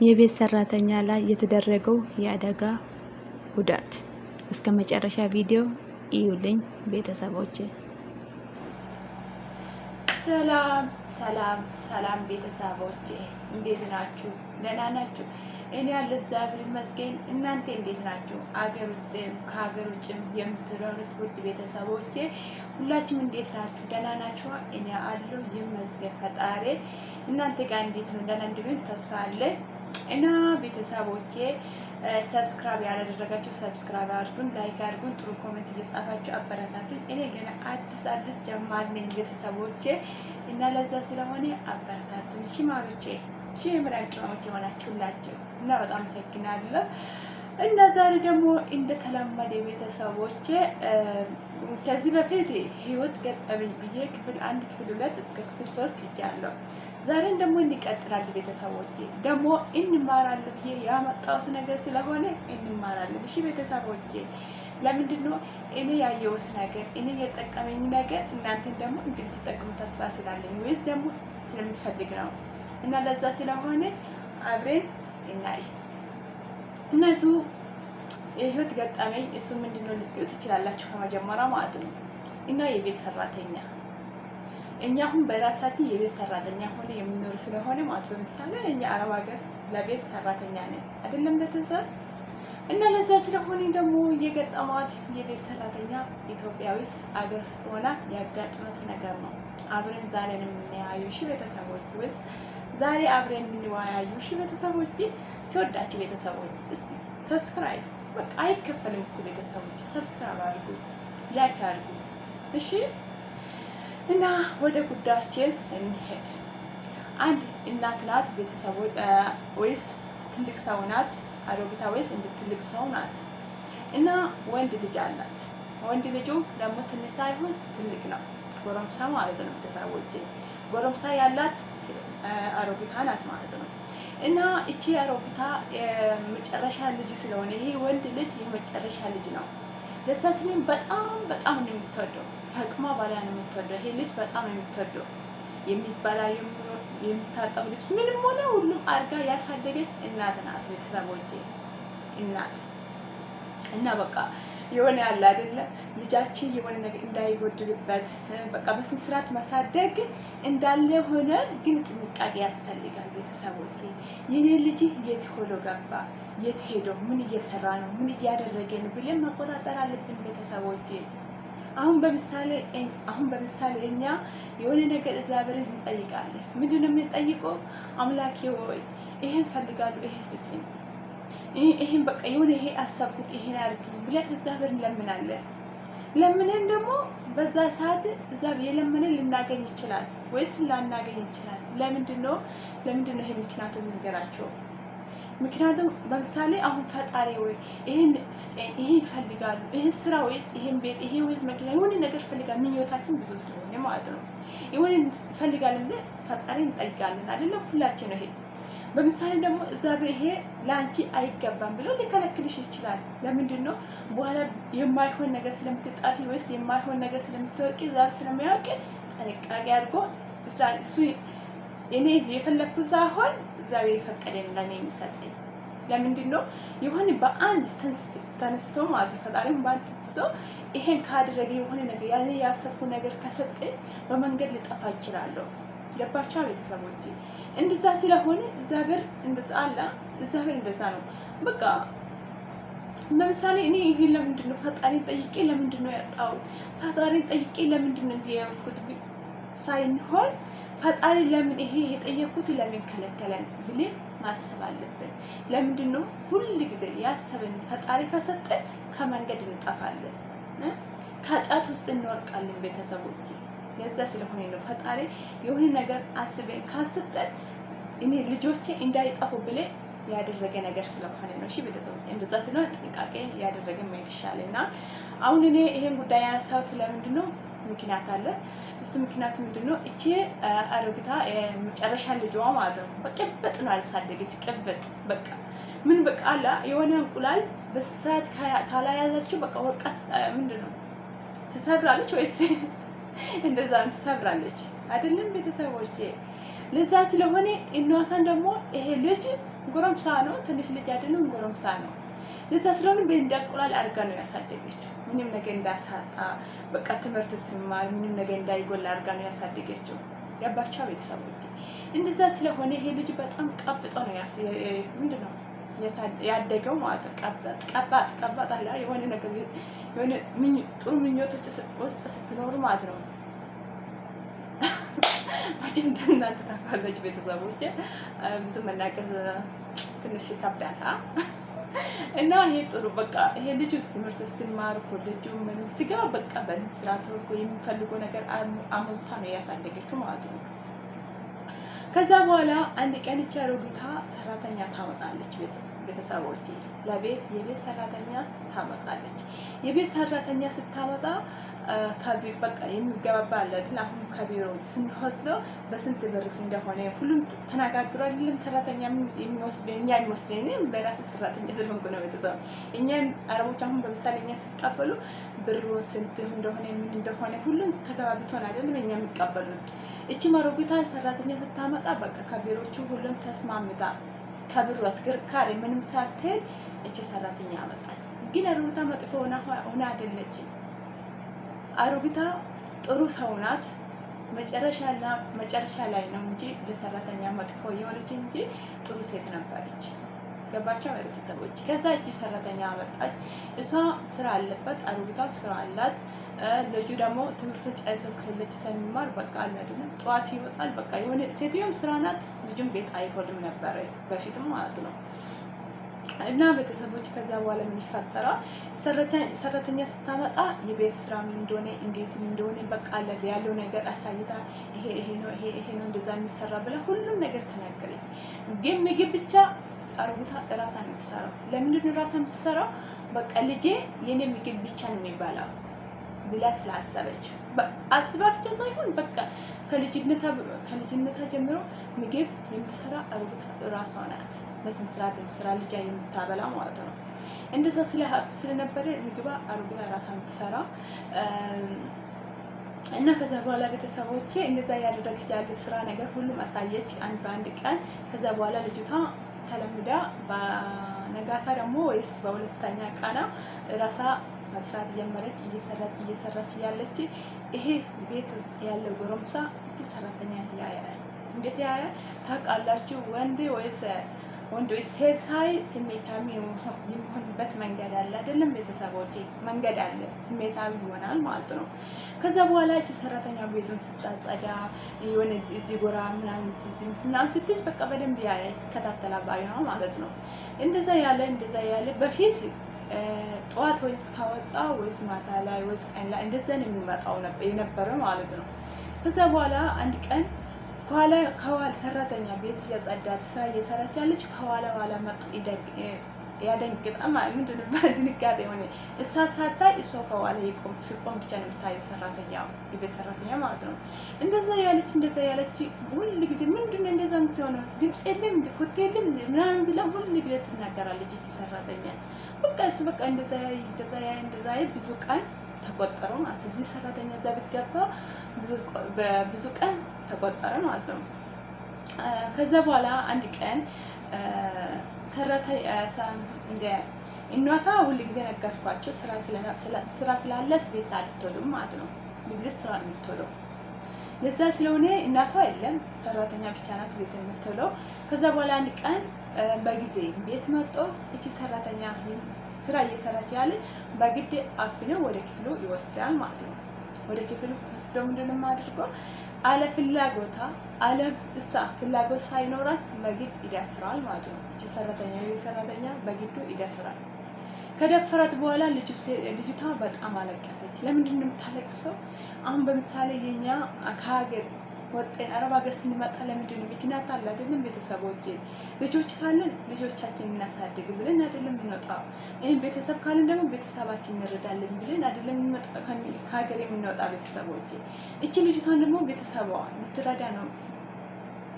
የቤት ሰራተኛ ላይ የተደረገው የአደጋ ጉዳት እስከ መጨረሻ ቪዲዮ እዩልኝ ቤተሰቦቼ። ሰላም ሰላም ሰላም ቤተሰቦቼ እንዴት ናችሁ? ደህና ናችሁ? እኔ ያለው እግዚአብሔር ይመስገን። እናንተ እንዴት ናችሁ? አገር ውስጥም ከሀገር ውጭም የምትኖሩት ውድ ቤተሰቦቼ ሁላችሁም እንዴት ናችሁ? ደህና ናችሁ? እኔ አለሁ ይመስገን ፈጣሪ። እናንተ ጋር እንዴት ነው? ደህና እንደምን ተስፋ አለ እና ቤተሰቦቼ ሰብስክራይብ ያላደረጋችሁ ሰብስክራይብ አድርጉን፣ ላይክ አድርጉን፣ ጥሩ ኮሜንት እየጻፋችሁ አበረታቱኝ። እኔ ገና አዲስ ጀማሪ ነኝ ቤተሰቦቼ እና ለዛ ስለሆነ አበረታቱኝ። እሺ ማሮቼ፣ እሺ የምራን ቅመሞች የሆናችሁላችሁ እና በጣም አመሰግናለሁ። እና ዛሬ ደግሞ እንደተለመደ ቤተሰቦቼ ከዚህ በፊት ህይወት ገጠመኝ ብዬ ክፍል 1 ክፍል 2 እስከ ክፍል 3 ይጃለሁ። ዛሬን ደግሞ እንቀጥላለን ቤተሰቦቼ። ደግሞ እንማራለን ብዬ ያመጣሁት ነገር ስለሆነ እንማራለን። እሺ ቤተሰቦቼ፣ ለምንድን ነው እኔ ያየሁት ነገር እኔ የጠቀመኝ ነገር እናንተን ደግሞ እንድትጠቀሙ ተስፋ ስላለኝ ወይስ ደግሞ ስለምፈልግ ነው እና ለዛ ስለሆነ አብረን እናይ። እነቱ የህይወት ገጠመኝ እሱ ምንድነው ልትሉ ትችላላችሁ ከመጀመሪያ ማለት ነው። እና የቤት ሰራተኛ እኛ አሁን በራሳችን የቤት ሰራተኛ ሆነ የምንኖር ስለሆነ ማለት በምሳሌ እኛ አረብ ሀገር ለቤት ሰራተኛ ነን አይደለም ቤተሰብ። እና ለዛ ስለሆነ ደግሞ የገጠማት የቤት ሰራተኛ ኢትዮጵያዊስ አገር ውስጥ ሆና ያጋጠማት ነገር ነው። አብረን ዛሬ የምንያዩ እሺ ቤተሰቦች ውስጥ ዛሬ አብረን የምንወያዩ እሺ ቤተሰቦች። ሲወዳችሁ ቤተሰቦች እስቲ ሰብስክራይብ በቃ አይከፈልም እኮ ቤተሰቦች፣ ሰብስክራይብ አድርጉ፣ ላይክ አድርጉ እሺ። እና ወደ ጉዳያችን እንሄድ። አንድ እናት ናት ቤተሰቦች ወይስ ትልቅ ሰው ናት? አሮጊታ ወይስ እንደ ትልቅ ሰው ናት? እና ወንድ ልጅ አላት። ወንድ ልጁ ደግሞ ትንሽ ሳይሆን ትልቅ ነው፣ ጎረምሳ ማለት ነው ቤተሰቦች። ጎረምሳ ያላት አሮጊታ ናት ማለት ነው። እና እቺ አሮጊታ የመጨረሻ ልጅ ስለሆነ ይሄ ወንድ ልጅ የመጨረሻ ልጅ ነው። ለዛ ሲሆን በጣም ነው የምትወደው፣ ከአቅሟ በላይ ነው የምትወደው። ይሄ ልጅ በጣም ነው የምትወደው። የሚበላ የምታጠብ ልጅ ምንም ሆነ ሁሉም አድርጋ ያሳደገች እናት ናት ቤተሰቦቼ። እናት እና በቃ የሆነ ያለ አይደለ ልጃችን የሆነ ነገር እንዳይጎድልበት በቃ በስነ ስርዓት ማሳደግ እንዳለ ሆነ፣ ግን ጥንቃቄ ያስፈልጋል ቤተሰቦቼ። የኔ ልጅ የት ሆኖ ገባ፣ የት ሄዶ ምን እየሰራ ነው፣ ምን እያደረገ ነው ብለን መቆጣጠር አለብን ቤተሰቦቼ። አሁን በምሳሌ እኛ የሆነ ነገር እግዚአብሔርን እንጠይቃለን። ምንድነው የምንጠይቀው? አምላኬ ሆይ ይሄን ፈልጋለሁ፣ ይሄ ስጠኝ፣ ይሄን በቃ የሆነ ይሄ አሰብኩት፣ ይሄን አድርግልኝ ብለን እግዚአብሔርን እንለምናለን። ለምንን ደግሞ በዛ ሰዓት እግዚአብሔር የለመንን ልናገኝ ይችላል ወይስ ላናገኝ ይችላል። ለምንድነው ይሄ ምክንያቱም ንገራቸው። ምክንያቱም በምሳሌ አሁን ፈጣሪ ወይ ይሄን ስጠኝ፣ ይሄን ፈልጋሉ፣ ይሄን ስራ ወይስ ይሄን ቤት፣ ይሄ ወይስ መኪና፣ የሆነ ነገር ፈልጋል። ምኞታችን ብዙ ስለሆነ ማለት ነው የሆነ ፈልጋለን ብለን ፈጣሪን እንጠይቃለን አይደለም ሁላችን ነው። ይሄ በምሳሌ ደግሞ እግዚአብሔር ይሄ ለአንቺ አይገባም ብሎ ሊከለክልሽ ይችላል። ለምንድነው? በኋላ የማይሆን ነገር ስለምትጣፊ ወይስ የማይሆን ነገር ስለምትወርቂ እግዚአብሔር ስለሚያውቅ ጥንቃቄ አድርጎ እሱ እኔ የፈለኩት ሳይሆን እግዚአብሔር የፈቀደኝ ለኔ የሚሰጠኝ። ለምንድነው? የሆነ በአንድ ተነስቶ ማለት ፈጣሪም በአንድ ተነስቶ ይሄን ካደረገ የሆነ ነገር ያለ ያሰብኩ ነገር ከሰጠኝ በመንገድ ልጠፋ ይችላለሁ። ገባቻ ቤተሰቦች? እንደዛ ስለሆነ እግዚአብሔር እንደዛ አለ። እግዚአብሔር እንደዛ ነው በቃ። ለምሳሌ እኔ ይሄ ለምንድነው ፈጣሪን ጠይቄ ለምንድነው ያጣው፣ ፈጣሪን ጠይቄ ለምንድነው እንዲያውቁት ሳይሆን ፈጣሪ ለምን ይሄ የጠየቁት ለምን ከለከለን ብለን ማሰብ አለብን። ለምንድነው ሁሉ ጊዜ ያሰብን ፈጣሪ ከሰጠን ከመንገድ እንጠፋለን፣ ከጣት ውስጥ እንወርቃለን ቤተሰቦች። ለዛ ስለሆነ ነው ፈጣሪ የሆነ ነገር አስበን ካሰጠን እኔ ልጆቼ እንዳይጠፉ ብለን ያደረገ ነገር ስለሆነ ነው። እሺ ቤተሰቦች፣ እንደዛ ስለሆነ ጥንቃቄ ያደረገ ማይሻልና አሁን እኔ ይሄን ጉዳይ ያነሳሁት ለምንድነው? ምክንያት አለ። እሱ ምክንያት ምንድነው? እቺ አሮጊታ መጨረሻ ልጇ ማለት ነው በቅብጥ ነው አልሳደገች። ቅብጥ በቃ ምን በቃ አለ የሆነ እንቁላል በሰዓት ካላያዛችሁ በቃ ወርቃት ምንድነው ትሰብራለች ወይስ እንደዛ ትሰብራለች አይደለም ቤተሰቦቼ? ለዛ ስለሆነ እናቷን ደግሞ ይሄ ልጅ ጎረምሳ ነው፣ ትንሽ ልጅ አይደለም ጎረምሳ ነው። ለዛ ስለሆነ በእንዳቁላል አድርጋ ነው ያሳደገችው። ምንም ነገር እንዳሳጣ በቃ ትምህርት ሲማር ምንም ነገር እንዳይጎል አድርጋ ነው ያሳደገችው። ያባቻው ቤተሰቦች እንደዛ ስለሆነ ይሄ ልጅ በጣም ቀብጦ ነው ምንድነው ያደገው ማለት ነው። ቀባጥ አለ የሆነ ነገር የሆነ ጥሩ ምኞቶች ውስጥ ስትኖሩ ማለት ነው። መቼም እንደናንተ ታውቃለች ቤተሰቦች፣ ብዙ መናገር ትንሽ ይከብዳል እና ይሄ ጥሩ በቃ ይሄ ልጅ ውስጥ ትምህርት ሲማር ኮሌጁ ምንም ሲገባ በቃ በስራ ተወርጎ የሚፈልገው ነገር አሞልታ ነው ያሳደገችው ማለት ነው። ከዛ በኋላ አንድ ቀን አሮጊቷ ሰራተኛ ታመጣለች። ቤተሰቦች የቤት ሰራተኛ ታመጣለች። የቤት ሰራተኛ ስታመጣ ከቢሮ በቃ የሚገባባ አለ አይደል? አሁን ከቢሮ ስንወስደው በስንት ብር እንደሆነ ሁሉም ተነጋግሮ አይደለም ሰራተኛ የሚወስደው እኛ የሚወስደን በራስ ሰራተኛ ስለሆንኩ ነው ቤተሰብ። እኛ አረቦች አሁን በምሳሌ እኛ ሲቀበሉ ብሩ ስንት እንደሆነ ምን እንደሆነ ሁሉም ተገባብቶን አይደለም እኛ የሚቀበሉት። እቺ አሮጊቷ ሰራተኛ ስታመጣ በቃ ከቢሮቹ ሁሉም ተስማምታ ከብሩ አስገርካሪ ምንም ሳትል እቺ ሰራተኛ አመጣች። ግን አሮጊቷ መጥፎ ሆና አይደለችም። አሮጊቷ ጥሩ ሰው ናት። መጨረሻ ላይ ነው እንጂ ለሰራተኛ መጥፎ የሆነች እንጂ ጥሩ ሴት ነበረች። ገባቸው ቤተሰቦች። ከዛ እቺ ሰራተኛ አመጣች። እሷ ስራ አለበት፣ አሮጊቷ ስራ አላት። ልጁ ደግሞ ትምህርቶች አይሰብክለች ስለሚማር በቃ አለ አይደለም ጠዋት ይወጣል። በቃ የሆነ ሴትዮም ስራ ናት፣ ልጁም ቤት አይሆንም ነበረ በፊትም ማለት ነው። እና ቤተሰቦች ከዛ በኋላ ምን ይፈጠራል? ሰራተኛ ስታመጣ የቤት ስራ ምን እንደሆነ እንዴት እንደሆነ በቃ አለ ያለው ነገር አሳይታ ይሄ ነው እንደዛ የሚሰራ ብላ ሁሉም ነገር ተናገረች። ግን ምግብ ብቻ አሮጊቷ እራሷ ነው የምትሰራው። ለምንድን ነው እራሷ የምትሰራው? በቃ ልጄ የኔ ምግብ ብቻ ነው የሚባለው ብላ ስላሰበች አስባ ብቻ ሳይሆን በቃ ከልጅነታ ጀምሮ ምግብ የምትሰራ አሮጊቷ እራሷ ናት። በስንት ስርዓት የምትሰራ ልጅ የምታበላ ማለት ነው። እንደዛ ስለነበረ ምግባ አሮጊቷ እራሷ የምትሰራ እና ከዛ በኋላ ቤተሰቦቼ እንደዛ ያደረገች ያለው ስራ ነገር ሁሉም አሳየች በአንድ ቀን። ከዛ በኋላ ልጅቷ ተለምዳ በነጋታ ደግሞ ወይስ በሁለተኛ ቀና ራሳ መስራት ጀመረች። እየሰራች ያለች ይሄ ቤት ውስጥ ያለው ጎረምሳ እቺ ሰራተኛ ያያል። እንዴት ያያል ታውቃላችሁ? ወንድ ወይስ ሴት ሳይ ስሜታዊ የሚሆንበት መንገድ አለ አይደለም ቤተሰቦቼ? መንገድ አለ፣ ስሜታዊ ይሆናል ማለት ነው። ከዛ በኋላ እቺ ሰራተኛ ቤቱን ስታጸዳ የሆነ እዚህ ጎራ ምናምን ስትል በቃ በደንብ ያያል፣ ትከታተላ ባይ ነው ማለት ነው። እንደዛ ያለ በፊት ጠዋት ወይስ ካወጣ ወይስ ማታ ላይ ወይስ ቀን ላይ እንደዛ ነው የሚመጣው የነበረ ማለት ነው። ከዛ በኋላ አንድ ቀን ከኋላ ሰራተኛ ቤት እያጸዳች ስራ እየሰራች ያለች ከኋላ መጡ። ያደንግጣል ማለት ምንድን ነው ድንጋጤ ሆነ። እሷ ሳታይ እሷ ከኋላ ሲቆም ብቻ ነው የምታየው ሰራተኛ፣ የቤት ሰራተኛ ማለት ነው። እንደዛ ያለች ሁል ጊዜ ምንድን ነው እንደዛ የምትሆነው? ድምፅ የለም ኮቴ የለም ምናምን ብላ ሁል ጊዜ ትናገራለች እቺ ሰራተኛ። በቃ እሱ በቃ እንደዛ ብዙ ቀን ተቆጠረ ማለት ነው። እዚህ ሰራተኛ እዛ ብትገባ ብዙ ቀን ተቆጠረ ማለት ነው። ከዛ በኋላ አንድ ቀን እናቷ ሁሉ ጊዜ ነገርኳቸው ስራ ስላላት ቤት አልትወሉም ማለት ነው። ጊዜ ስራ ነው የምትውለው። ለዛ ስለሆነ እናቷ የለም ሰራተኛ ብቻ ናት ቤት የምትውለው። ከዛ በኋላ አንድ ቀን በጊዜ ቤት መጥቶ እቺ ሰራተኛ ስራ እየሰራች ያለ በግድ አፍነው ወደ ክፍሉ ይወስዳል ማለት ነው። ወደ ክፍሉ ወስዶ ምንድነው የማደርገው? አለ ፍላጎታ እሷ ፍላጎት ሳይኖራት በግድ ይደፍራል ማለት ነው። እቺ ሰራተኛ በግዱ ይደፍራል። ከደፈራት በኋላ ልጅቷ በጣም አለቀሰች። ለምንድን ነው የምታለቅሰው? አሁን በምሳሌ የኛ ከሀገር ወጣን አረብ ሀገር ስንመጣ ለምንድን ነው ምክንያት አለ አይደለም ቤተሰቦች? ልጆች ካለን ልጆቻችን እናሳድግ ብለን አይደለም የምንወጣው። ይሄን ቤተሰብ ካለን ደግሞ ቤተሰባችን እንረዳለን ብለን አይደለም ከሀገር የምንወጣ ቤተሰቦች። እቺ ልጅቷን ደግሞ ቤተሰቧ ልትረዳ ነው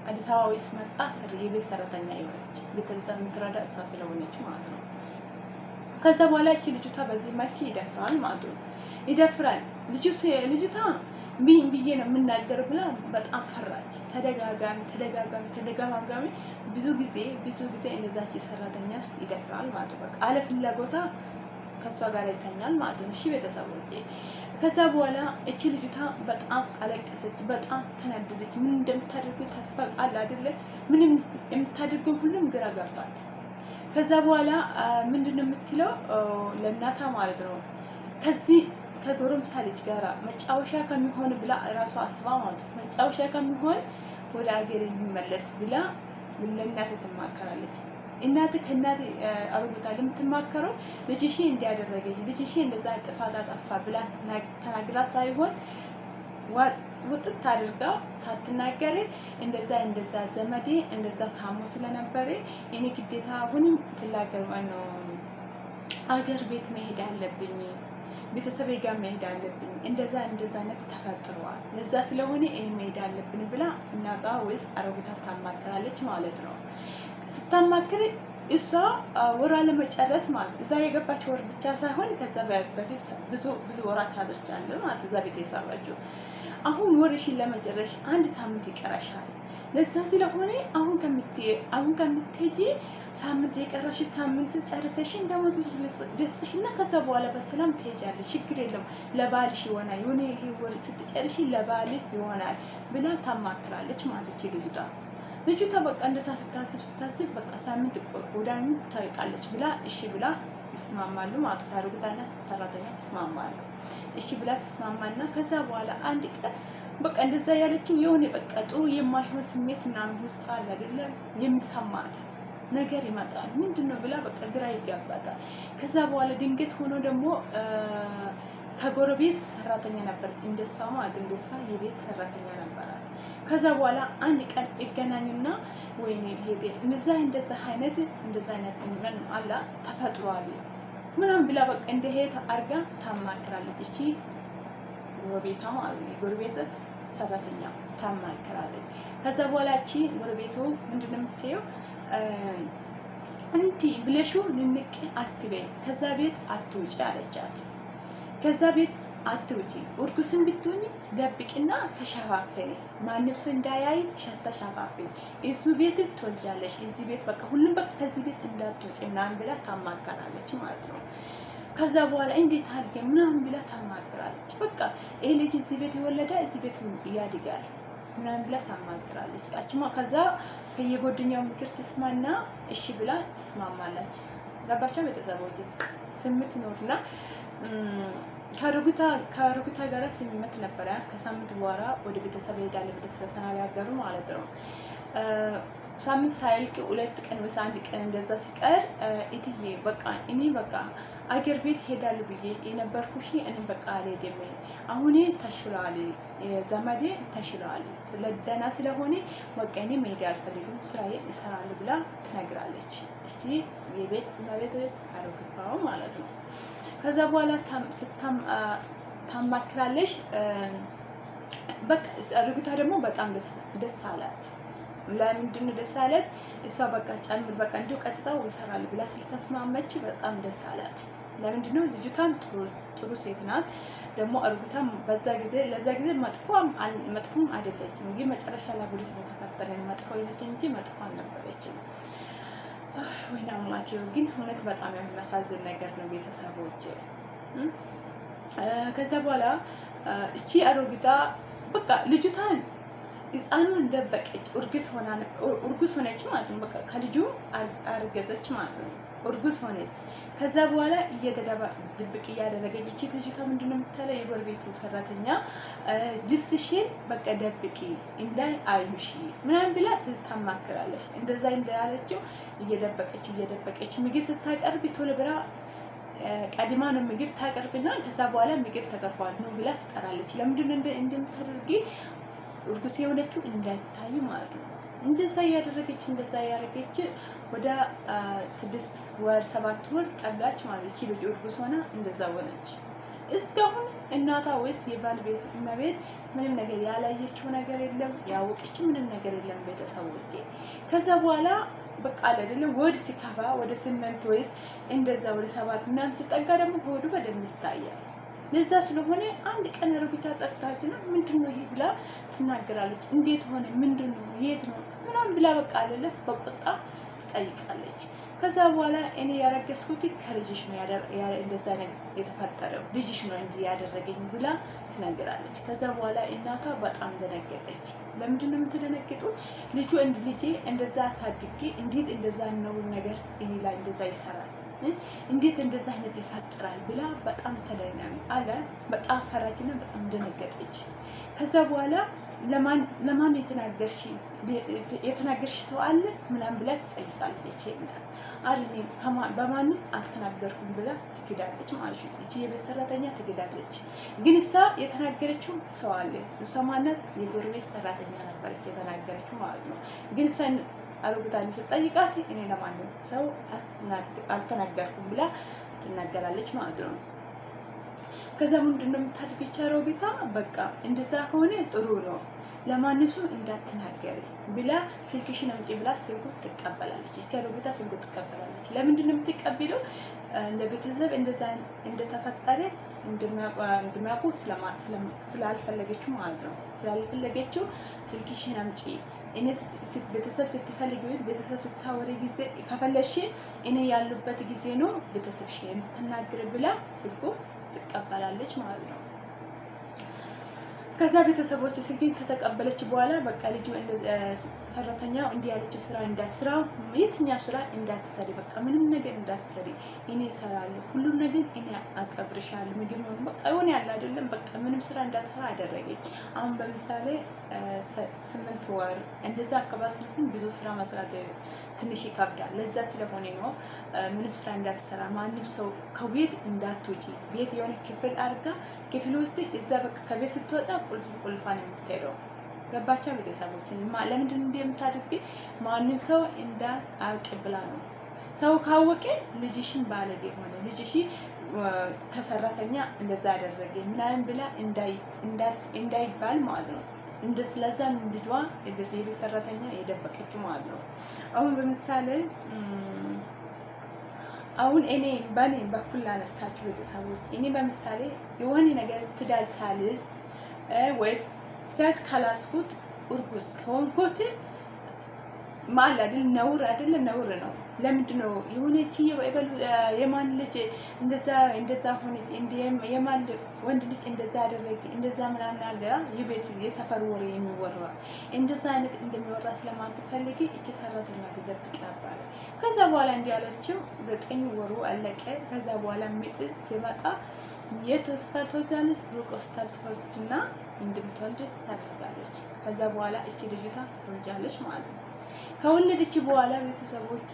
አዲስ አበባ ውስጥ መጣ የቤት ሰራተኛ ይወለች ቤተሰብ የምትረዳ እሷ ስለሆነች ማለት ነው። ከዛ በኋላ እቺ ልጅቷ በዚህ መልክ ይደፍራል ማለት ነው። ይደፍራል ልጅቷ ምን ብዬ ነው የምናገረው ብላ በጣም ፈራች። ተደጋጋሚ ብዙ ጊዜ እንደዛች ሰራተኛ ይደፍራል ማለት ነው። በቃ አለ ፍላጎታ ከሷ ጋር ይተኛል ማለት ነው። እሺ ቤተሰቦቼ፣ ከዛ በኋላ እቺ ልጅቷ በጣም አለቀሰች፣ በጣም ተናደደች። ምን እንደምታደርግ ተስፋ አለ አይደለ? ምንም የምታደርገው ሁሉም ግራ ገባት። ከዛ በኋላ ምንድነው የምትለው ለእናታ ማለት ነው ከዚህ ከጎረምሳ ልጅ ጋራ መጫወሻ ከሚሆን ብላ ራሷ አስባ ማለት ነው መጫወሻ ከሚሆን ወደ አገር የሚመለስ ብላ ለእናት ትማከራለች። እናት ከእናት አሮጊታ ለምትማከረው ልጅሽ እንዲያደረገኝ ልጅሽ እንደዛ ጥፋት አጠፋ ብላ ተናግራ ሳይሆን ውጥት አድርጋ ሳትናገር እንደዛ ዘመዴ እንደዛ ታሞ ስለነበረ እኔ ግዴታ አሁንም ፍላገር ነው አገር ቤት መሄድ አለብኝ፣ ቤተሰቤ ጋር መሄድ አለብኝ፣ እንደዛ አይነት ተፈጥሯል፣ ለዛ ስለሆነ እኔ መሄድ አለብኝ ብላ እናጋ ወይስ አሮጊታ ታማክራለች ማለት ነው። ስታማክር እሷ ወራ ለመጨረስ ማለት እዛ የገባች ወር ብቻ ሳይሆን ከዛ በፊት ብዙ ወራት ታደርጃለች ማለት እዛ ቤት የሰራችው። አሁን ወርሽን ለመጨረሽ 1 ሳምንት ይቀራሻል። ለዛ ስለሆነ አሁን ከምትሄጂ ሳምንት የቀረሽ ሳምንት ጨርሰሽ እንደሞዝ ደስሽና ከዛ በኋላ በሰላም ትሄጃለሽ፣ ችግር የለም ለባልሽ ይሆናል፣ የሆነ ወር ስትጨርሽ ለባልሽ ይሆናል ብላ ታማክራለች ማለት ልጅቷ በቃ እንደዛ ስታስብ በቃ ሳምንት ወዳኑ ታውቃለች ብላ እሺ ብላ ይስማማሉ ማለት ታሩታና ሰራተኛ ይስማማሉ። እሺ ብላ ተስማማና ከዛ በኋላ አንድ ቀን በቃ እንደዛ ያለችው የሆነ በቃ ጥሩ የማይሆን ስሜት ምናምን ውስጥ አለ አይደለም የሚሰማት ነገር ይመጣል። ምንድነው ብላ በቃ ግራ ይጋባታል። ከዛ በኋላ ድንገት ሆኖ ደግሞ ከጎረቤት ሰራተኛ ነበር እንደሷ ማለት እንደሷ የቤት ሰራተኛ ነበራት። ከዛ በኋላ አንድ ቀን ይገናኙና ወይኔ ሄዴ እንደዛ አይነት ምን አላ ተፈጥሯል ምንም ብላ በቃ እንደሄደ አርጋ ታማክራለች። እቺ ጎረቤቷ ማለት ጎረቤት ሰራተኛ ታማክራለች። ከዛ በኋላ እቺ ጎረቤቱ ምንድነው የምትየው እንዲ ብለሹ ንንቅ አትበይ፣ ከዛ ቤት አትውጪ አለቻት። ከዛ ቤት አትውጪ፣ እርጉስም ብትሆኚ ደብቂና ተሸፋፈኒ፣ ማንም ሰው እንዳያይ ተሸፋፈኒ፣ እሱ ቤት ትወልጃለሽ፣ እዚህ ቤት በቃ ሁሉም በቃ ከዚህ ቤት እንዳትወጪ ምናምን ብላ ታማከራለች ማለት ነው። ከዛ በኋላ እንዴት አድርጌ ምናምን ብላ ታማከራለች። በቃ ይሄ ልጅ እዚህ ቤት ይወለዳ እዚህ ቤት ያድጋል ምናምን ብላ ታማከራለች። አችማ ከዛ ከየጓደኛው ምክር ትስማና እሺ ብላ ትስማማለች። ገባቻ ቤተሰቦች ስምት ነውና ከአሮጊቷ ጋር ስምምነት ነበረ። ከሳምንት በኋላ ወደ ቤተሰብ ሄዳለ ብለው ስለተነጋገሩ ማለት ነው። ሳምንት ሳይልቅ 2 ቀን ወይ 1 ቀን እንደዛ ሲቀር እትዬ በቃ እኔ በቃ አገር ቤት ሄዳሉ ብዬ የነበርኩሽ እኔ በቃ አልሄድም፣ አሁን ተሽሏል፣ ዘመዴ ተሽሏል፣ ስለደና ስለሆነ በቃ እኔ መሄድ አልፈልግም፣ ስራዬ እሰራለሁ ብላ ትነግራለች። እሺ የቤት ወይስ አሮጊቷ ማለት ነው። ከዛ በኋላ ታማክራለች። በቃ አሮጊቷ ደግሞ በጣም ደስ አላት። ለምንድን ነው ደስ አላት? እሷ በቃ ጨምር በቃ እንዲሁ ቀጥታው ይሰራል ብላ ስለተስማመች በጣም ደስ አላት። ለምንድን ነው ልጅቷም ጥሩ ሴት ናት። ደግሞ አሮጊቷም ለዛ ጊዜ መጥፎም አይደለችም። ግን መጨረሻ ላይ ጉድ ስለተፈጠረ መጥፎ ይነች እንጂ መጥፎ አልነበረችም። ወይና ማኪው ግን እውነት በጣም የሚያሳዝን ነገር ነው ቤተሰቦች። ከዛ በኋላ እቺ አሮጊቷ በቃ ልጅቷን ህፃኑን ደበቀች። እርጉዝ ሆነች ማለት ነው። በቃ ከልጁ አርገዘች ማለት ነው። እርጉዝ ሆነች። ከዛ በኋላ ድብቅ እያደረገች እቺ ልጅቷ ምንድነው የምትለው የጎረቤቱ ሰራተኛ ልብስሽን በቃ ደብቂ እንዳይ አዩሽ ምናምን ብላ ታማክራለች። እንደዛ እንዳለችው እየደበቀች ምግብ ስታቀርብ ቶሎ ብላ ቀድማ ነው ምግብ ታቀርብና ከዛ በኋላ ምግብ ተቀርቧል ነው ብላ ትጠራለች። ለምንድነው እንደምታደርጊ እርጉዝ የሆነችው እንዳይታይ ማለት ነው። እንደዛ ያደረገች ወደ 6 ወር 7 ወር ጠጋች ማለት ነው። ልጅ እርጉዝ ሆና እንደዛ ሆነች። እስካሁን እናቷ ወይስ የባለቤቱ እመቤት ምንም ነገር ያላየችው ነገር የለም፣ ያወቀችው ምንም ነገር የለም ቤተሰቦቼ። ከዛ በኋላ በቃ አይደለም ወድ ሲከፋ ወደ 8 ወይስ እንደዛ ወደ 7 ምናምን ሲጠጋ ደግሞ ሆዱ በደንብ ይታያል። ለዛ ስለሆነ አንድ ቀን አሮጊቷ ጠርታችና ምንድነው ይሄ ብላ ትናገራለች። እንዴት ሆነ ምንድነው የት ነው ምናምን ብላ በቃ አይደለ በቁጣ ትጠይቃለች። ከዛ በኋላ እኔ ያረገዝኩት ከልጅሽ ነው እንደዛ ነገር የተፈጠረው ልጅሽ ነው እንጂ ያደረገኝ ብላ ትነግራለች። ከዛ በኋላ እናቷ በጣም ደነገጠች። ለምንድን ነው የምትደነግጡ? ልጁ ልጄ እንደዛ አሳድጌ እንዴት እንደዛ ነው ነገር እኔ ላይ እንደዛ ይሰራል እንዴት እንደዛ አይነት ይፈጠራል ብላ በጣም ተደነቀች አለ። በጣም ፈራችና በጣም ደነገጠች። ከዛ በኋላ ለማን የተናገርሽ ሰው አለ ምናምን ብላ ትጠይቃለች። አለኝ በማንም አልተናገርኩም ብላ ትክዳለች ማለት ነው። እቺ የቤት ሰራተኛ ትክዳለች። ግን እሷ የተናገረችው ሰው አለ። እሷ ማናት? የጎረቤት ሰራተኛ ነበረች የተናገረችው ማለት ነው። ግን እሷ አሮጊቷን ስትጠይቃት እኔ ለማንም ሰው አልተናገርኩም ብላ ትናገራለች ማለት ነው። ከዛ ምንድነው የምታደርገው አሮጊቷ? በቃ እንደዛ ሆነ ጥሩ ነው ለማንም ሰው እንዳትናገሪ ብላ ስልክሽን አምጪ ብላ ስልኩ ትቀበላለች። እቺ አሮጊቷ ስልኩ ትቀበላለች። ለምንድን ነው የምትቀበለው? ለቤተሰብ እንደዛ እንደተፈጠረ እንደሚያውቁ ስላልፈለገችው ማለት ነው። ስላልፈለገችው ስልክሽን አምጪ እኔ ቤተሰብ ስትፈልጊ ወይ ቤተሰብ ስታወሪ ጊዜ ከፈለሽ እኔ ያሉበት ጊዜ ነው ቤተሰብሽ የምትናገር ብላ ስልኩ ትቀበላለች ማለት ነው። ከዛ ቤተሰቦች ስልክን ከተቀበለች በኋላ በቃ ልጁ ሰራተኛው እንዲህ ያለችው ስራ እንዳትሰራ፣ የትኛው ስራ እንዳትሰሪ፣ በቃ ምንም ነገር እንዳትሰሪ እኔ እሰራለሁ፣ ሁሉም ነገር እኔ አቀብርሻለሁ፣ ምግብ ነው በቃ ይሆን ያለ አይደለም በቃ ምንም ስራ እንዳትሰራ አደረገኝ። አሁን በምሳሌ 8 ወር እንደዛ አካባቢ ሲሆን ብዙ ስራ መስራት ትንሽ ይከብዳል። ለዛ ስለሆነ ነው ምንም ስራ እንዳትሰራ፣ ማንም ሰው ከቤት እንዳትወጪ፣ ቤት የሆነ ክፍል አድርጋ ክፍል ውስጥ እዛ በቃ ከቤት ስትወጣ ቁልፏን የምትሄደው ገባቻ ቤተሰቦች። ለምንድን ነው እንደምታደርግ ማንም ሰው እንዳያውቅ ብላ ነው። ሰው ካወቀ ልጅሽን ባለጌ ሆነ ልጅሽ ከሰራተኛ እንደዛ አደረገ ምናምን ብላ እንዳይባል ማለት ነው። ስለዛ ልጇ የቤት ሰራተኛ የደበቀችው ማለት ነው። አሁን በምሳሌ አሁን እኔ በኔ በኩል ላነሳችሁ ቤተሰቦች እኔ በምሳሌ የሆነ ነገር ትዳር ሳልይዝ ወይስ ትዳር ካላስኩት እርጉዝ ከሆንኩት ማል አይደል ነውር አይደለም ነውር ነው። ለምንድን ነው የሆነች የማን ልጅ እንደዛ ሆነች የማን ወንድ ልጅ እንደዛ አደረገ እንደዛ ምናምን አለ የቤት የሰፈር ወሬ የሚወራ እንደዛ አይነት እንደሚወራ ስለማትፈልጊ እቺ ሰራተኛ ትደብቅ ነበር። ከዛ በኋላ እንዲያለችው 9 ወሩ አለቀ። ከዛ በኋላ ምጥ ሲመጣ ሆስፒታል ትወስዳለች። ሩቅ ሆስፒታል ትወስድና እንድትወልድ ታደርጋለች። ከዛ በኋላ እቺ ልጅቷ ትወልጃለች ማለት ነው። ከወለደች በኋላ ቤተሰቦቼ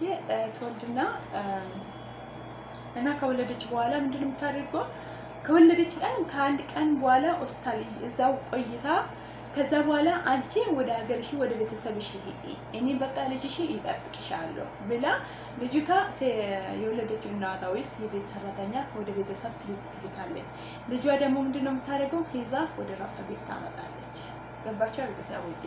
ትወልድና ከወለደች በኋላ ምንድነው የምታደርገው? ከወለደች ከአንድ ቀን በኋላ ሆስፒታል እዛው ቆይታ ከዛ በኋላ አንቺ ወደ ሀገርሽ ወደ ቤተሰብሽ ሂጂ፣ እኔ በቃ ልጅሽ ይጠብቅሻለሁ ብላ ልጅቷ የወለደችው እናቷ ወይስ የቤት ሰራተኛ ወደ ቤተሰብ ትልካለች። ልጇ ደግሞ ምንድነው የምታደርገው? ይዛ ወደ ራሷ ቤት ታመጣለች። ገባቸው ቤተሰቦቼ?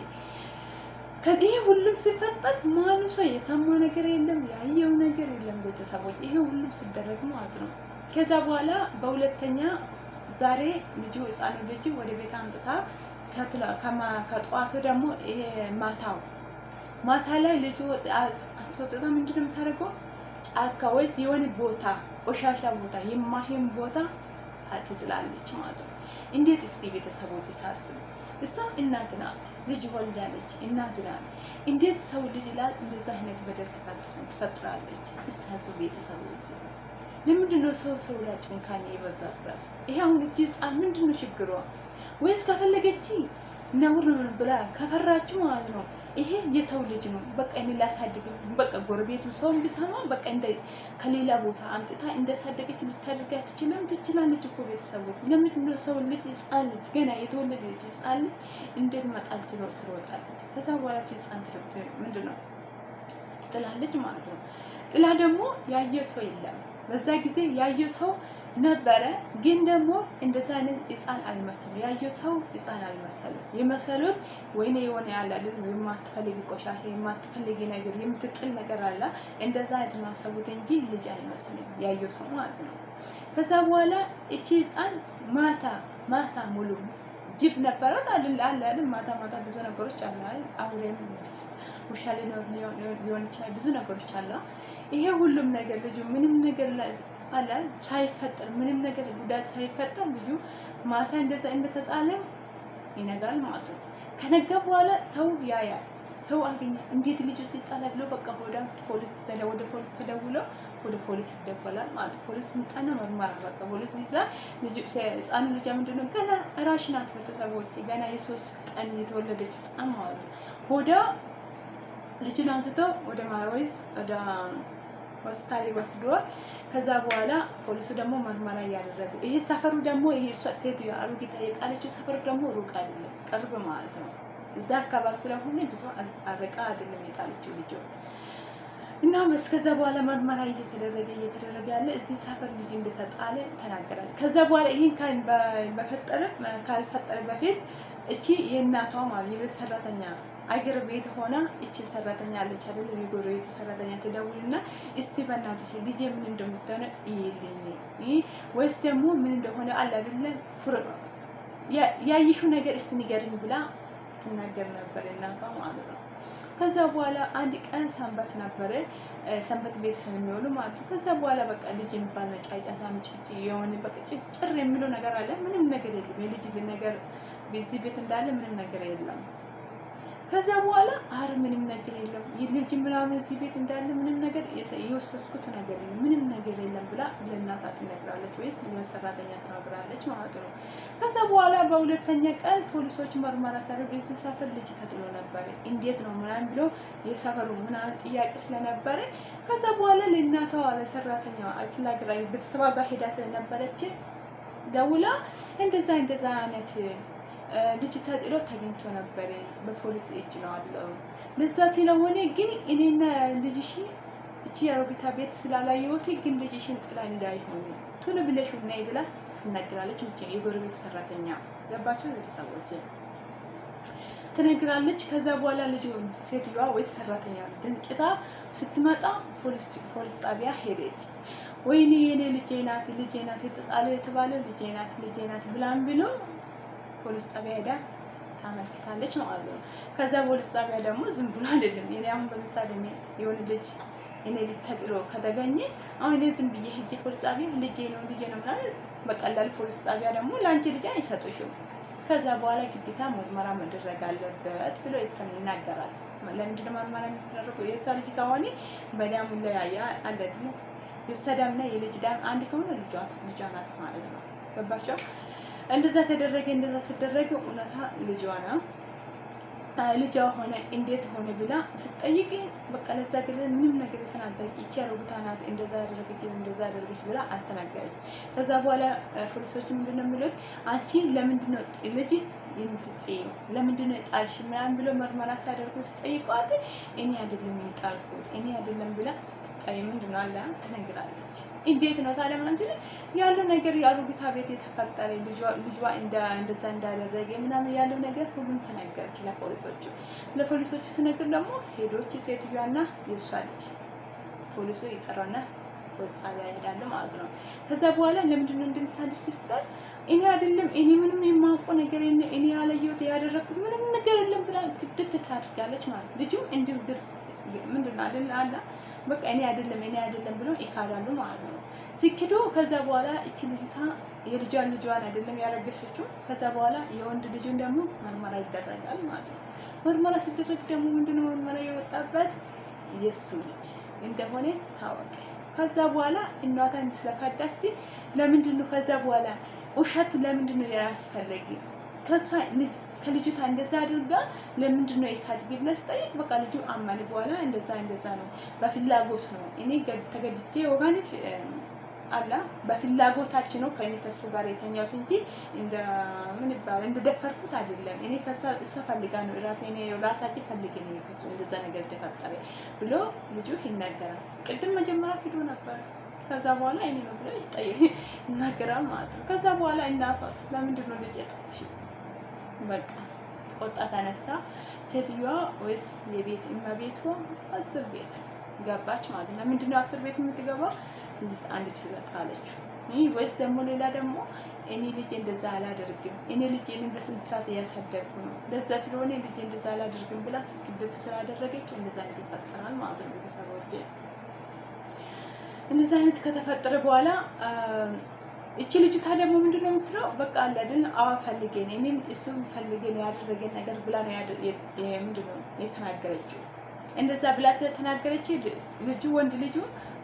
ከዚህ ሁሉም ሲፈጠር ማንም ሰው የሰማው ነገር የለም፣ ያየው ነገር የለም ቤተሰቦች። ይሄ ሁሉም ሲደረግ ማለት ነው። ከዛ በኋላ በሁለተኛ ዛሬ ልጁ ህፃኑ ልጅ ወደ ቤት አምጥታ ከጠዋቱ ደግሞ ይሄ ማታ ላይ ልጁ አስወጥታ ምንድነው የምታደርገው? ጫካ ወይስ የሆነ ቦታ ቆሻሻ ቦታ የማይሆን ቦታ ትጥላለች ማለት ነው። እንዴት እስቲ ቤተሰቦች ሳስቡ እሷ እናት ናት፣ ልጅ ወልዳለች፣ እናት ናት። እንዴት ሰው ልጅ ላይ እንደዛ አይነት በደል ትፈጥራለች? እስታዙ ቤተሰቦች ለምንድን ነው ሰው ላይ ጭንካኔ የበዛበት? ይሄ አሁን እቺ ህፃን ምንድን ነው ችግሯ? ወይስ ከፈለገች ነውር ብላ ከፈራችሁ ማለት ነው። ይሄ የሰው ልጅ ነው። በቃ እኔ ላሳድግ በቃ ጎረቤቱ ሰው ቢሰማ በቃ እንደ ከሌላ ቦታ አምጥታ እንደሳደገች ልታደርጋ ትችላለች እኮ ቤተሰቦች። ለምንድን ነው ሰው ልጅ ህፃን ልጅ ገና የተወለደ ልጅ ህፃን ልጅ እንዴት መጣል ትሮጣለች? ከዛ በኋላ ህፃን ምንድን ነው ትጥላለች ማለት ነው። ጥላ ደግሞ ያየ ሰው የለም። በዛ ጊዜ ያየ ሰው ነበረ፣ ግን ደግሞ እንደዛ አይነት ህፃን አልመሰሉ። ያየው ሰው ህፃን አልመሰሉ። የመሰሉት ወይኔ የሆነ ያለ አይደል የማትፈልጊ ቆሻሻ የማትፈልጊ ነገር የምትጥል ነገር አለ እንደዛ አይነት ማሰቡት እንጂ ልጅ አይመስልም ያየው ሰው ማለት ነው። ከዛ በኋላ እቺ ህፃን ማታ ሙሉ ጅብ ነበራት አለ ማታ ብዙ ነገሮች አለ አሁንም ውሻ ሊሆን ይችላል ብዙ ነገሮች አለ። ይሄ ሁሉም ነገር ልጁ ምንም ነገር አለ ሳይፈጠር ምንም ነገር ጉዳት ሳይፈጠር ልጁ ማታ እንደዛ እንደተጣለ ይነጋል ማለት ነው። ከነጋ በኋላ ሰው ያያል ሰው አገኘ እንዴት ልጁ ሲጣላ ብሎ በቃ ወደ ፖሊስ ተደውሎ ወደ ፖሊስ ይደወላል ማለት ፖሊስ መጣና መርማር በቃ ፖሊስ ይዛ ልጁ ህፃኑ ልጅ ምንድነው ገና ራሽ ናት ቤተሰቦች ገና የሶስት ቀን የተወለደች ህፃን ማለት ነው። ወደ ልጁን አንስቶ ወደ ማሮይስ ወደ ሆስፒታል ወስዷል። ከዛ በኋላ ፖሊሱ ደግሞ መርመራ እያደረገ ይሄ ሰፈሩ ደግሞ ይሄ ሴትዮ አሮጊት የጣለችው ሰፈሩ ደግሞ ሩቅ አይደለም ቅርብ ማለት ነው። እዛ አካባቢ ስለሆነ ብዙ አረቃ አይደለም የጣለችው ልጅ እና እስከዛ በኋላ መርመራ እየተደረገ ያለ እዚህ ሰፈር ልጅ እንደተጣለ ተናገራለች። ከዛ በኋላ ይሄን ካልፈጠረ በፊት እቺ የእናቷ ማለት የቤት ሰራተኛ አገር ቤት ሆና እቺ ሰራተኛ አለች አይደል የጎረቤቱ ሰራተኛ ትደውልና እስቲ በእናትሽ ልጄ ምን እንደምትሆነ ይልኝ ወይስ ደግሞ ምን እንደሆነ አለ አይደል ያይሹ ነገር እስቲ ንገሪኝ ብላ ትናገር ነበር እናቷ ማለት ነው። ከዛ በኋላ አንድ ቀን ሰንበት ነበረ ሰንበት ቤት ስለሚውሉ ማለት ነው። ከዛ በኋላ በቃ ልጅ የሚባል ጫጫታ ምጭጭ የሆነ በቃ ጭጭር የሚለው ነገር አለ ምንም ነገር የለም የልጅ ነገር በዚህ ቤት እንዳለ ምንም ነገር የለም። ከዛ በኋላ አረ ምንም ነገር የለም የልጅ ምናምን እዚህ ቤት እንዳለ ምንም ነገር የወሰድኩት ነገር የለም ምንም ነገር የለም ብላ ለእናቷ ትነግራለች ወይስ ለሰራተኛ ትነግራለች ማለት ነው። ከዛ በኋላ በሁለተኛ ቀን ፖሊሶች መርመራ ሲያደርጉ እዚህ ሰፈር ልጅ ተጥሎ ነበር እንዴት ነው ምናምን ብሎ የሰፈሩ ምናምን ጥያቄ ስለነበረ ከዛ በኋላ ለእናቷ ለሰራተኛዋ አፍላግራ ቤተሰባ ጋር ሄዳ ስለነበረች ደውላ እንደዛ አይነት ልጅ ተጥሎ ተገኝቶ ነበር በፖሊስ እጅ ነው አለው። ለዛ ስለሆነ ግን እኔና ልጅሽ እቺ አሮጊታ ቤት ስላላየሁት ግን ልጅሽን ጥላ እንዳይሆን ቶሎ ብለሽ ነይ ብላ ትነግራለች። እቺ የጎረቤት ሰራተኛ ገባችሁ ቤተሰቦች ትነግራለች። ከዛ በኋላ ልጅ ሴትዮዋ ወይ ሰራተኛ ድንቅታ ስትመጣ ፖሊስ ጣቢያ ሄደች። ወይኔ የኔ ልጄ ናት የተጣለ የተባለው ልጄ ናት ብላም ብሎ ፖሊስ ጣቢያ ሄዳ ታመልክታለች ማለት ነው። ከዛ ፖሊስ ጣቢያ ደግሞ ዝም ብሎ አይደለም የኔ አሁን በምሳሌ የሆነ ልጅ ተጥሎ ከተገኘ አሁን ዝም ብዬ ሄጄ ፖሊስ ጣቢያ ልጄ ነው ማለት በቀላል ፖሊስ ጣቢያ ደግሞ ላንቺ ልጅ አይሰጡሽም። ከዛ በኋላ ግዴታ ምርመራ መደረግ አለበት ብሎ ይናገራል። ለምንድን ነው ምርመራ የሚደረገው? የእሷ ልጅ ከሆነ በዳሙ ላይ አለ ደግሞ የሰዳምና የልጅ ዳም አንድ ከሆነ ልጇ ናት ማለት ነው። ገባቸው? እንደዛ ተደረገ። እንደዛ ሲደረግ እውነታ ልጇ ሆነ እንዴት ሆነ ብላ ስትጠይቅ በቃ ለዛ ግለ ምንም ነገር ተናገረች። እቺ አሮጊቷ ናት እንደዛ አደረገች ብላ አልተናገረች። ከዛ በኋላ ፖሊሶች ምንድነው የሚሉት አንቺ ለምንድነው ልጅ የምትጽይው ለምንድነው ጣልሽ ምናምን ብሎ መርመራ ሲያደርጉ ሲጠይቋት እኔ አይደለም ብላ ምንድነው አለ ትነግራለች። እንዴት ነው ታዲያ ምናምን ያለው ነገር የአሮጊቷ ቤት የተፈጠረ ልጇ እንደዛ እንዳደረገ ምናምን ያለው ነገር ሁሉም ተናገረች ለፖሊሶቹ ስነግር ደግሞ ሄዶች ሴትዮዋና የሷ ልጅ ፖሊሱ ይጠራና ወጣያ ይሄዳሉ ማለት ነው። ከዛ በኋላ ለምንድነው እንደምታደርግ ይስጣል እኔ አይደለም እኔ ምንም የማውቀው ነገር የለም እኔ ያለየሁት ያደረኩት ምንም ነገር የለም ብላ ግድት ታደርጋለች ማለት ልጁ እንዲሁ ምንድነው አለ በቃ እኔ አይደለም ብሎ ይካዳሉ ማለት ነው። ሲክዱ ከዛ በኋላ እቺ ልጅቷ ልጇን አይደለም ያረገሰችው። ከዛ በኋላ የወንድ ልጁን ደግሞ መርመራ ይደረጋል ማለት ነው። መርመራ ሲደረግ ደግሞ ምንድነው መርመራ የወጣበት የሱ ልጅ እንደሆነ ታወቀ። ከዛ በኋላ እናቷን ስለካዳች ለምንድነው ከዛ በኋላ ውሸት ለምንድነው ያስፈልግ ከልጅቷ እንደዛ አድርጋ ለምንድነው የካድግ ብለሽ ጠይቅ። በቃ ልጁ አማን በኋላ እንደዛ ነው በፍላጎት ነው እኔ ተገድጄ ወጋኔ አላ በፍላጎታችን ነው ከሱ ጋር የተኛሁት እንጂ ምን ይባላል እንደደፈርኩት አይደለም። እኔ እሷ ፈልጋ ነው ራሳችን ፈልጌ ነው ከሱ እንደዛ ነገር ተፈጠረ ብሎ ልጁ ይናገራል። ቅድም መጀመሪያ ሄዶ ነበር ከዛ በኋላ እኔ ነው ብሎ ይናገራል ማለት ነው። ከዛ በኋላ እናሷስ ለምንድነው ልጅ ያጣሽ በቃ ቆጣ ተነሳ። ሴትዮዋ ወይስ የቤት እመቤቷ 10 ቤት ገባች ማለት ነው። ምንድነው 10 ቤት የምትገባው? አንድ ስለካለች ወይስ ደግሞ ሌላ ደግሞ እኔ ልጅ እንደዛ አላደርግም፣ እኔ ልጅ እኔን በስንት ሰዓት እያሳደግኩ ነው፣ ለዛ ስለሆነ ልጅ እንደዛ አላደርግም ብላ ስግደት ስላደረገች እንደዛ አይነት ይፈጠራል ማለት ነው። ቤተሰቦች እንደዛ አይነት ከተፈጠረ በኋላ እቺ ልጅቷ ደግሞ ምንድነው የምትለው? በቃ አለ አይደል አዋ ፈልገን እኔም እሱም ፈልገን ያደረገን ነገር ብላ ነው ምንድነው የተናገረችው። እንደዛ ብላ ስለተናገረች ልጁ ወንድ ልጁ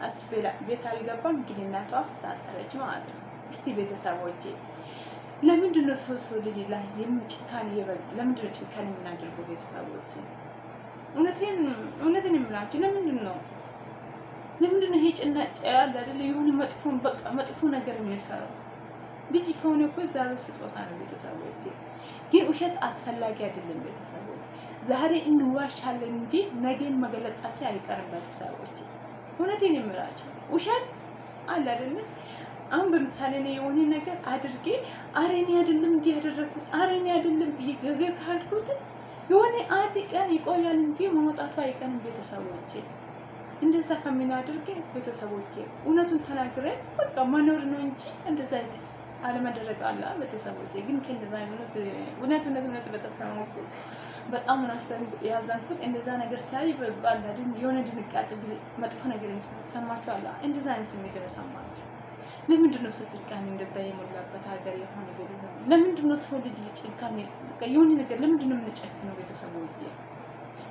አስቤላ ቤት አልገባም። እንግዲህ እናቷ ታሰረች ማለት ነው። እስቲ ቤተሰቦቼ ለምንድን ነው ሰው ልጅ ላይ ጭካኔ ይበልጥ? ለምንድን ነው ጭካኔ የምናደርገው ቤተሰቦቼ? እውነትን የምላችሁ ለምንድን ነው ይሄ ጭናጭ ያለ አይደል የሆነ መጥፎ ነገር የሚሰራው? ልጅ ከሆነ እኮ እግዚአብሔር ስጦታ ነው ቤተሰቦቼ። ግን ውሸት አስፈላጊ አይደለም ቤተሰቦቼ። ዛሬ እንዋሻለን እንጂ ነገን መገለጻችን አይቀርም ቤተሰቦቼ። እውነቴን የምላችሁ ውሸት አለ አይደል? አሁን በምሳሌ ነው የሆነ ነገር አድርጌ አሬኔ አይደለም እንዲህ ያደረኩት አሬኔ አይደለም ብዬ ካልኩት የሆነ አንድ ቀን ይቆያል እንጂ መውጣቱ አይቀርም ቤተሰቦቼ። እንደዛ ከምናደርግ ቤተሰቦቼ እውነቱን ተናግረን በቃ መኖር ነው እንጂ እንደዛ አለመደረግ አለ ቤተሰቦቼ። ግን ከእንደዛ እውነት በተሰማሁት በጣም ያዘንኩት እንደዛ ነገር ሳይ ባላድን የሆነ ድንጋጤ መጥፎ ነገር ሰማችሁ አለ እንደዛ አይነት ስሜት ተሰማችሁ። ለምንድን ነው ሰው ጭካኔ እንደዛ የሞላበት ሀገር የሆነ ቤተሰብ? ለምንድን ነው ሰው ልጅ ጭካኔ የሆነ ነገር ለምንድን ነው የምንጨክነው ቤተሰቦቼ?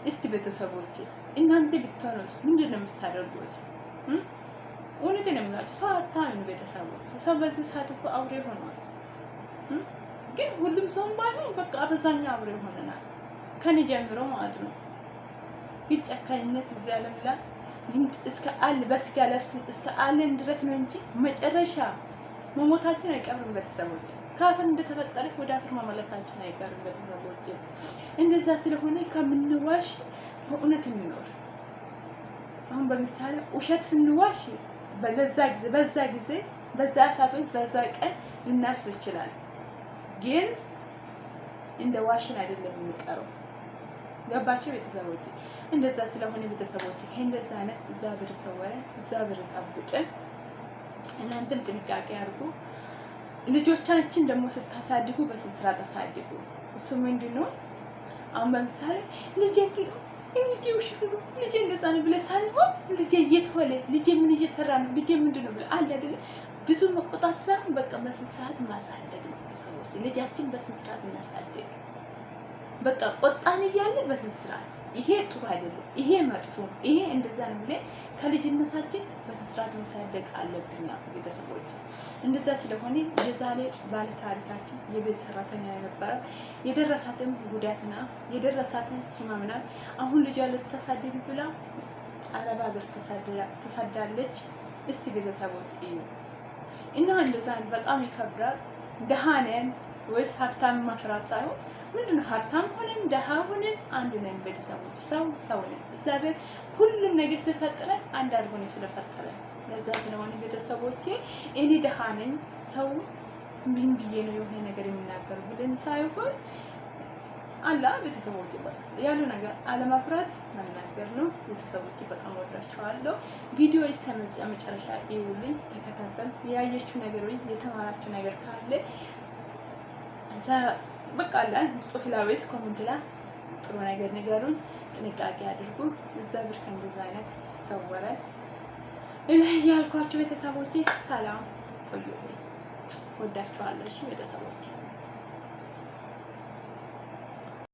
እስቲ ቤተሰቦቼ እናንተ ብትሆኑስ ምንድን ነው የምታደርጉት? እውነቴን ነው የምላችሁ። ሰው አታምኑ ቤተሰቦች። ሰው በዚህ ሰዓት እኮ አውሬ ሆኗል። ግን ሁሉም ሰው ባይሆን በቃ አብዛኛው አውሬ ሆነናል፣ ከኔ ጀምሮ ማለት ነው። ይጨካኝነት እዚህ ዓለም ላይ እስከ በስጋ ለብስ እስከ አለን ድረስ ነው እንጂ መጨረሻ መሞታችን አይቀርም ቤተሰቦች። ካፍን እንደተፈጠረ ወደ አፍር መመለሳችን አይቀርም ቤተሰቦች። እንደዛ ስለሆነ ከምንዋሽ በእውነት እንኖር። አሁን በምሳሌ ውሸት ስንዋሽ በዛ ጊዜ በዛ ሰዓት በዛ ቀን ልናልፍ ይችላል። ግን እንደ ዋሽን አይደለም የምንቀረው። ገባቸው ቤተሰቦች? እንደዛ ስለሆነ ቤተሰቦች ከእንደዛ አይነት እግዚአብሔር ሰወረ፣ እግዚአብሔር ይጠብቀን። እናንተም ጥንቃቄ አድርጉ። ልጆቻችን ደግሞ ስታሳድጉ በስንት ስራ ታሳድጉ። እሱ ምንድነው አሁን በምሳሌ ልጄ ልጄ ውሽሉ ልጄ እንደዛ ነው ብለህ ሳይሆን ልጄ እየተወለ ልጄ ምን እየሰራ ነው ልጄ ምንድነው ብለህ አለ አይደል ብዙ መቆጣት ሳይሆን በቃ በስንት ስርዓት ማሳደግ ነው ሰዎች። ልጃችን በስንት ስርዓት እናሳድግ። በቃ ቆጣን እያለ በስንት ስርዓት። ይሄ ጥሩ አይደለም፣ ይሄ መጥፎ፣ ይሄ እንደዛ ነው ብለን ከልጅነታችን በስንት ስርዓት ማሳደግ አለብን ቤተሰቦች። እንደዛ ስለሆነ የዛሬ ባለ ታሪካችን የቤት ሰራተኛ የነበራት የደረሳትን ጉዳትና የደረሳትን ህመም ናት። አሁን ልጇ ልታሳድግ ብላ አረብ ሀገር ተሰዳለች። እስቲ ቤተሰቦች እዩ እና እንደዛ በጣም ይከብዳል። ደሃ ነን ወይስ ሀብታም ማፍራት ሳይሆን ምንድነው ሀብታም ሆነን ደሃ ሆነን አንድ ነን ቤተሰቦች። ሰው ነን። እግዚአብሔር ሁሉም ነገር ስለፈጠረን አንድ አድርጎ ነው ስለፈጠረን። ለዛ ስለሆነ ቤተሰቦቼ እኔ ደሃ ነኝ ሰው ምን ብዬ ነው የሆነ ነገር የሚናገር ብለን ሳይሆን አላ ቤተሰቦቼ ያለው ነገር አለማፍራት መናገር ነው። ቤተሰቦቼ በጣም ወዳችኋለሁ። ቪዲዮ ይሰመዝ መጨረሻ ይውልኝ ተከታተል። ያያችሁ ነገር ወይ የተማራችሁ ነገር ካለ በቃ አለ ጽሁፍ ላይ ወይስ ኮሜንት ላይ ጥሩ ነገር ንገሩን። ጥንቃቄ አድርጉ። እግዚአብሔር ከእንደዛ አይነት ሰወረ ያልኳችሁ ቤተሰቦቼ ሰላም ቆዩ። ወዳችኋለሁ። እሺ ቤተሰቦቼ